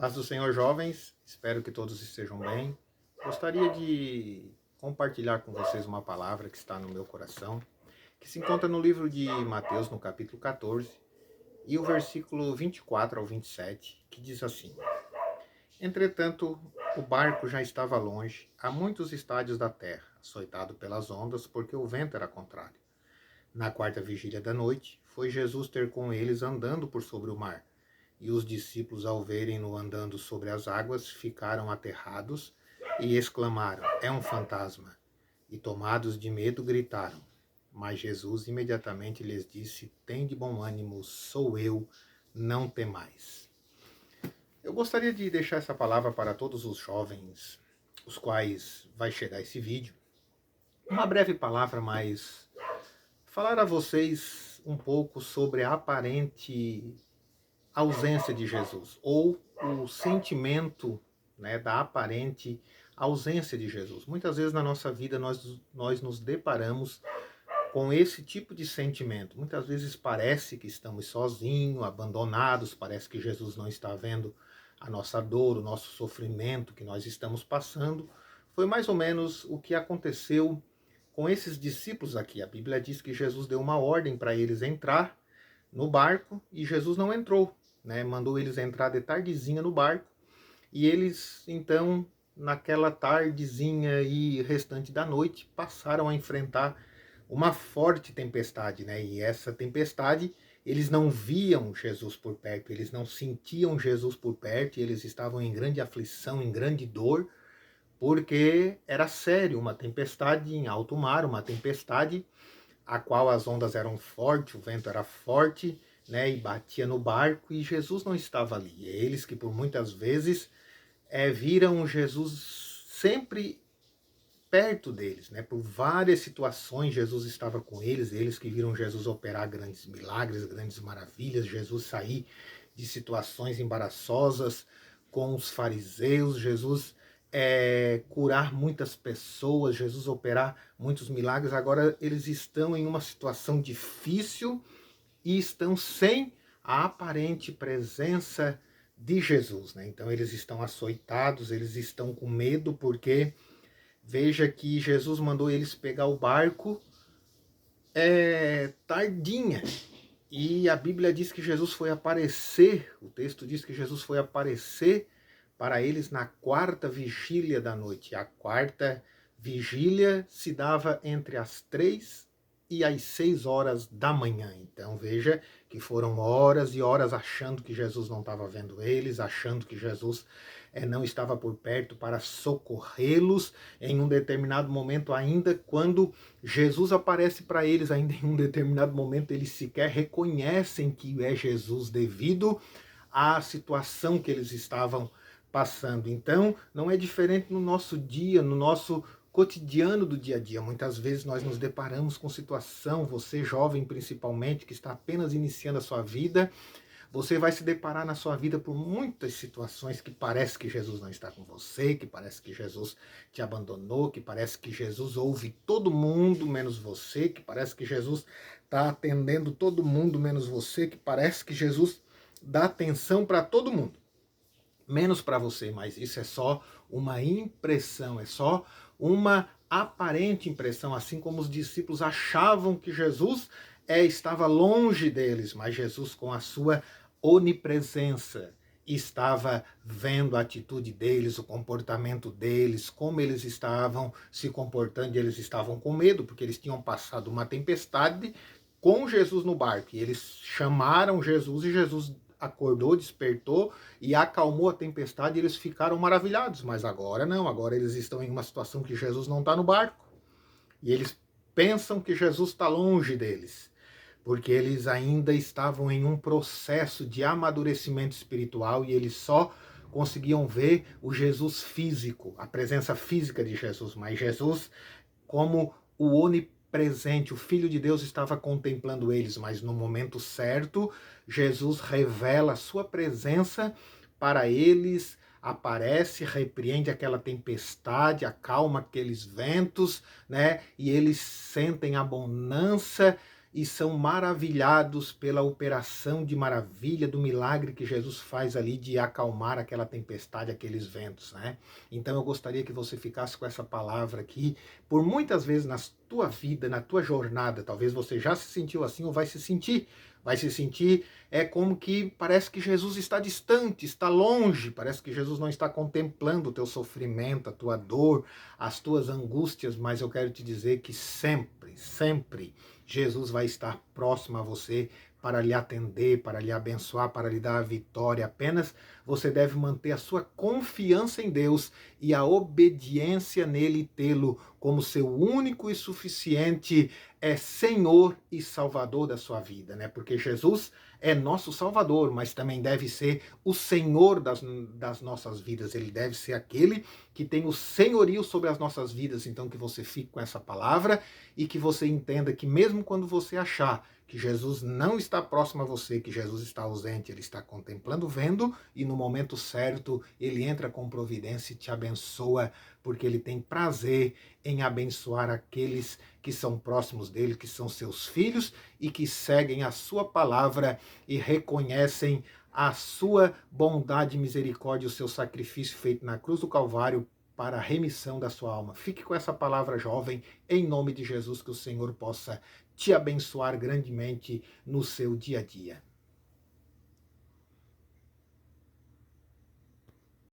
Paz do Senhor, jovens, espero que todos estejam bem. Gostaria de compartilhar com vocês uma palavra que está no meu coração, que se encontra no livro de Mateus, no capítulo 14, e o versículo 24 ao 27, que diz assim: Entretanto, o barco já estava longe, a muitos estádios da terra, açoitado pelas ondas, porque o vento era contrário. Na quarta vigília da noite, foi Jesus ter com eles andando por sobre o mar. E os discípulos, ao verem-no andando sobre as águas, ficaram aterrados e exclamaram: É um fantasma! E tomados de medo, gritaram. Mas Jesus imediatamente lhes disse: Tende bom ânimo, sou eu, não temais. Eu gostaria de deixar essa palavra para todos os jovens, os quais vai chegar esse vídeo. Uma breve palavra, mas falar a vocês um pouco sobre a aparente ausência de Jesus, ou o sentimento, né, da aparente ausência de Jesus. Muitas vezes na nossa vida nós nos deparamos com esse tipo de sentimento. Muitas vezes parece que estamos sozinhos, abandonados, parece que Jesus não está vendo a nossa dor, o nosso sofrimento que nós estamos passando. Foi mais ou menos o que aconteceu com esses discípulos aqui. A Bíblia diz que Jesus deu uma ordem para eles entrar no barco e Jesus não entrou, né? Mandou eles entrar de tardezinha no barco e eles, então, naquela tardezinha e restante da noite, passaram a enfrentar uma forte tempestade, né? E essa tempestade, eles não viam Jesus por perto, eles não sentiam Jesus por perto, e eles estavam em grande aflição, em grande dor, porque era sério, uma tempestade em alto mar, uma tempestade a qual as ondas eram fortes, o vento era forte, né, e batia no barco, e Jesus não estava ali. E eles que por muitas vezes viram Jesus sempre perto deles, né, por várias situações Jesus estava com eles que viram Jesus operar grandes milagres, grandes maravilhas, Jesus sair de situações embaraçosas com os fariseus, Jesus curar muitas pessoas, Jesus operar muitos milagres. Agora eles estão em uma situação difícil e estão sem a aparente presença de Jesus, né? Então eles estão açoitados, eles estão com medo, porque veja que Jesus mandou eles pegar o barco tardinha. E a Bíblia diz que Jesus foi aparecer, o texto diz que Jesus foi aparecer para eles na quarta vigília da noite. A quarta vigília se dava entre as 3 e as 6 horas da manhã. Então veja que foram horas e horas achando que Jesus não estava vendo eles, achando que Jesus não estava por perto para socorrê-los. Em um determinado momento, ainda quando Jesus aparece para eles, ainda em um determinado momento, eles sequer reconhecem que é Jesus devido à situação que eles estavam passando. Então, não é diferente no nosso dia, no nosso cotidiano do dia a dia. Muitas vezes nós nos deparamos com situação, você jovem principalmente, que está apenas iniciando a sua vida, você vai se deparar na sua vida por muitas situações que parece que Jesus não está com você, que parece que Jesus te abandonou, que parece que Jesus ouve todo mundo menos você, que parece que Jesus está atendendo todo mundo menos você, que parece que Jesus dá atenção para todo mundo, menos para você. Mas isso é só uma impressão, é só uma aparente impressão, assim como os discípulos achavam que Jesus estava longe deles, mas Jesus, com a sua onipresença, estava vendo a atitude deles, o comportamento deles, como eles estavam se comportando. E eles estavam com medo, porque eles tinham passado uma tempestade com Jesus no barco, e eles chamaram Jesus, e Jesus acordou, despertou e acalmou a tempestade, e eles ficaram maravilhados. Mas agora não, agora eles estão em uma situação que Jesus não está no barco, e eles pensam que Jesus está longe deles, porque eles ainda estavam em um processo de amadurecimento espiritual, e eles só conseguiam ver o Jesus físico, a presença física de Jesus. Mas Jesus, como o onipresente, o Filho de Deus, estava contemplando eles, mas no momento certo, Jesus revela a sua presença para eles, aparece, repreende aquela tempestade, acalma aqueles ventos, né? E eles sentem a bonança e são maravilhados pela operação de maravilha, do milagre que Jesus faz ali de acalmar aquela tempestade, aqueles ventos, né? Então eu gostaria que você ficasse com essa palavra aqui, por muitas vezes na tua vida, na tua jornada, talvez você já se sentiu assim ou vai se sentir, é como que parece que Jesus está distante, está longe, parece que Jesus não está contemplando o teu sofrimento, a tua dor, as tuas angústias, mas eu quero te dizer que sempre, sempre Jesus vai estar próximo a você para lhe atender, para lhe abençoar, para lhe dar a vitória. Apenas você deve manter a sua confiança em Deus e a obediência nele e tê-lo como seu único e suficiente Senhor e Salvador da sua vida, né? Porque Jesus é nosso Salvador, mas também deve ser o Senhor das nossas vidas. Ele deve ser aquele que tem o senhorio sobre as nossas vidas. Então que você fique com essa palavra e que você entenda que mesmo quando você achar que Jesus não está próximo a você, que Jesus está ausente, ele está contemplando, vendo, e no momento certo ele entra com providência e te abençoa, porque ele tem prazer em abençoar aqueles que são próximos dele, que são seus filhos e que seguem a sua palavra e reconhecem a sua bondade e misericórdia, o seu sacrifício feito na cruz do Calvário para a remissão da sua alma. Fique com essa palavra, jovem, em nome de Jesus, que o Senhor possa te abençoar grandemente no seu dia a dia.